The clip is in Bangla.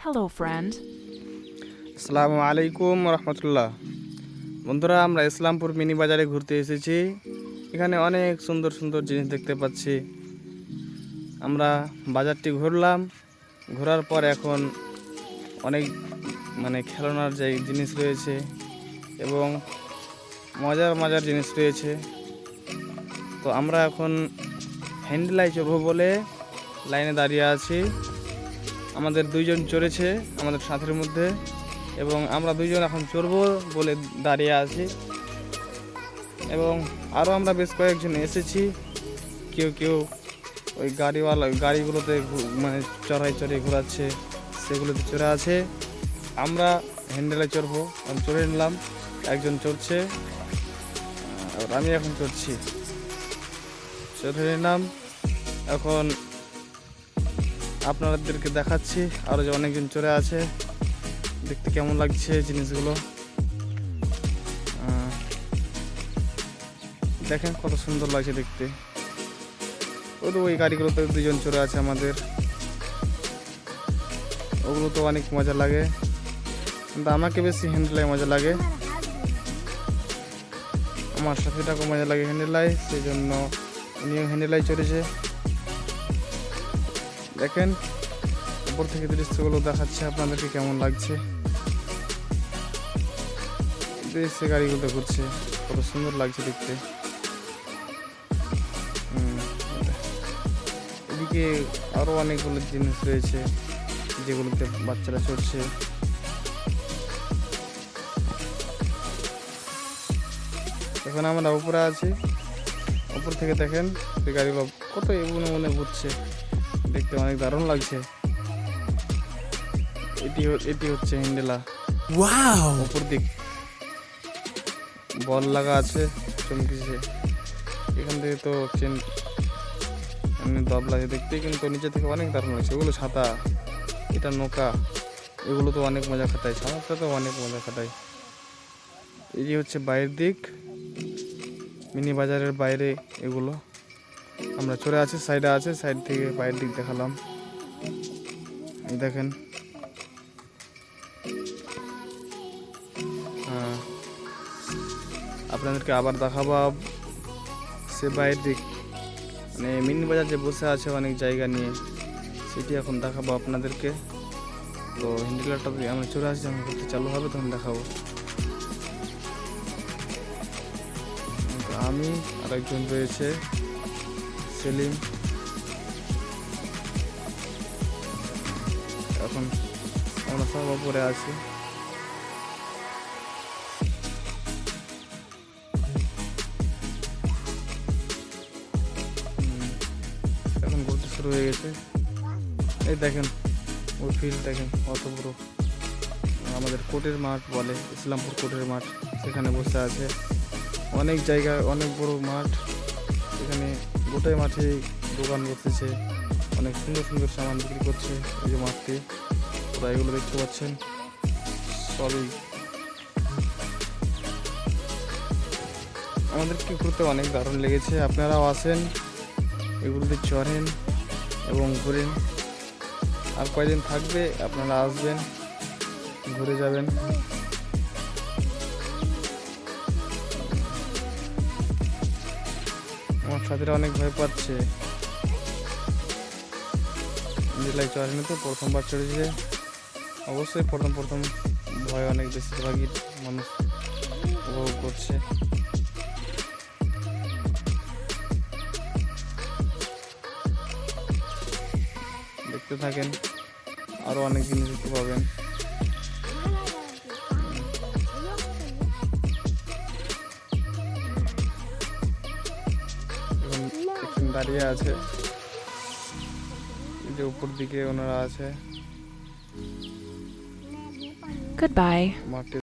Hello, friend. আসসালামু আলাইকুম রহমতুল্লাহ। বন্ধুরা, আমরা ইসলামপুর মিনি বাজারে ঘুরতে এসেছি। এখানে অনেক সুন্দর সুন্দর জিনিস দেখতে পাচ্ছি। আমরা বাজারটি ঘুরলাম, ঘোরার পর এখন অনেক খেলনার যে জিনিস রয়েছে এবং মজার মজার জিনিস রয়েছে। তো আমরা এখন হ্যান্ডেলাই চড়বো বলে লাইনে দাঁড়িয়ে আছি। আমাদের দুইজন চড়েছে আমাদের সাথের মধ্যে, এবং আমরা দুইজন এখন চড়বো বলে দাঁড়িয়ে আছি। এবং আরও আমরা বেশ কয়েকজন এসেছি। কেউ কেউ ওই গাড়িগুলোতে চড়িয়ে ঘোরাচ্ছে, সেগুলোতে চড়ে আছে। আমরা হ্যান্ডেলে চড়বো, আমি চড়ে নিলাম। একজন চড়ছে আর আমি এখন চড়ছি, চড়ে নিলাম। এখন আপনাদেরকে দেখাচ্ছি আরও যে অনেকজন চড়ে আছে, দেখতে কেমন লাগছে জিনিসগুলো। দেখেন কত সুন্দর লাগছে দেখতে। ওই গাড়িগুলোতে দুজন চড়ে আছে আমাদের, ওগুলো তো অনেক মজা লাগে, কিন্তু আমাকে বেশি হ্যান্ডেলাই মজা লাগে। আমার সাথীটাকেও মজা লাগে হ্যান্ডেলাই, সেই জন্য উনিও হ্যান্ডেলাই চড়েছে। দেখেন উপর থেকে দৃশ্যগুলো দেখাচ্ছে আপনাদেরকে কেমন লাগছে। সে গাড়িগুলো ঘুরছে, কত সুন্দর লাগছে দেখতে। এদিকে আরো অনেকগুলো জিনিস রয়েছে যেগুলোতে বাচ্চারা চড়ছে। এখন আমরা উপরে আছি, উপর থেকে দেখেন এই গাড়িগুলো কত এগুলো মনে ঘুরছে, দেখতে অনেক দারুণ লাগছে। এটি হচ্ছে হ্যান্ডেলা। ওয়াও! উপর দিক বল লাগা আছে, চমকিছে। এখান থেকে তো চেন দব লাগে দেখতে, কিন্তু নিচে থেকে অনেক দারুণ লাগছে। ওগুলো ছাতা, এটা নৌকা, এগুলো তো অনেক মজা খাটায়, ছাতাটা তো অনেক মজা খাটায়। এই হচ্ছে বাইরের দিক, মিনি বাজারের বাইরে এগুলো। আমরা চড়ে আছি, সাইডে আছে, সাইড থেকে বাইরের দিক দেখালাম। দেখেন আপনাদেরকে আবার দেখাবো সে বাইরের দিক, মিনি বাজার যে বসে আছে অনেক জায়গা নিয়ে, সেটি এখন দেখাবো আপনাদেরকে। তো হ্যান্ডেলারটা আমরা চলে আসছি, যখন করতে চালু হবে তখন দেখাবো। আমি আর একজন রয়েছে সেলিম। এখন আমরা সব উপরে আছি। এখন ঘুরতে শুরু হয়ে গেছে। এই দেখেন ওই ফিল্ড দেখেন কত বড়, আমাদের কোর্টের মাঠ বলে, ইসলামপুর কোর্টের মাঠ। সেখানে বসে আছে, অনেক জায়গায় অনেক বড় মাঠ। এখানে গোটাই মাঠে দোকান বসেছে, অনেক সুন্দর সুন্দর সামান বিক্রি করছে। এই যে মাঠটি, ওরা এগুলো দেখতে পাচ্ছেন সবই। আমাদেরকে ঘুরতে অনেক দারুণ লেগেছে, আপনারাও আসেন, এগুলোতে চড়েন এবং ঘুরেন। আর কয়দিন থাকবে, আপনারা আসবেন, ঘুরে যাবেন। আমার সাথীরা অনেক ভয় পাচ্ছে, জেলায় চড়েনি তো, প্রথমবার চড়েছে। অবশ্যই প্রথম ভয় অনেক বেশিরভাগই মানুষ উপভোগ করছে। দেখতে থাকেন, আরো অনেক জিনিস দেখতে পাবেন। এখন দাঁড়িয়ে আছে, যে উপর দিকে ওনারা আছে। Goodbye. মাঠে